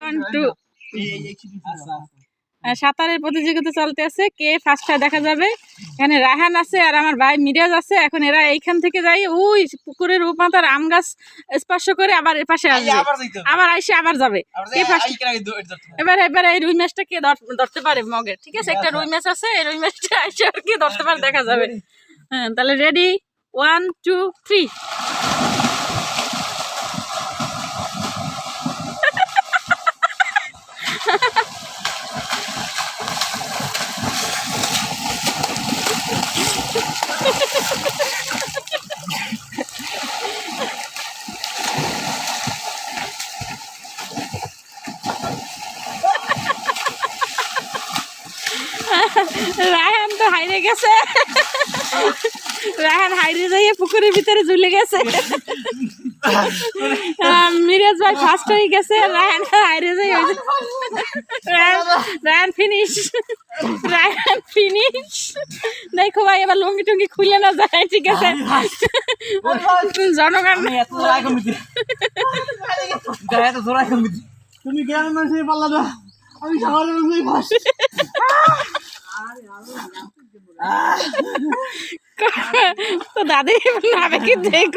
1 2 সাঁতারের প্রতিযোগিতা চলতে আছে, কে ফার্স্ট হয় দেখা যাবে। এখানে রায়হান আছে আর আমার ভাই মিরাজ আছে। এখন এরা এইখান থেকে যাই ওই পুকুরের মাথার আম গাছ স্পর্শ করে আবার এর পাশে আসবে, আবার আইসে আবার যাবে। কে ফার্স্ট? এবার এই রুই মাছটা কে ধরতে পারে মগে, ঠিক আছে? একটা রুই মাছ আছে, এই রুই মাছটা আইসে আর কে ধরতে পারে দেখা যাবে। হ্যাঁ, তাহলে রেডি 1 2 3। রায়হান তো হাইরে গেছে, রায়হান হাইরে যাইয়ে পুকুরের ভিতরে ঝুলে গেছে। মিরাজ ভাই ফার্স্ট হয়ে গেছে, রায়হান হাইরে যাই রায়হান ফিনিশ, রায়হান ফিনিশ। দেখো ভাই এবার লুঙ্গি টুঙ্গি খুলে না যায়, ঠিক আছে? জনগণ তুমি গ্রামের মানুষের পাল্লা দাও, আমি শহরের মানুষই ফার্স্ট। তো দাদি নাবে কি দেখ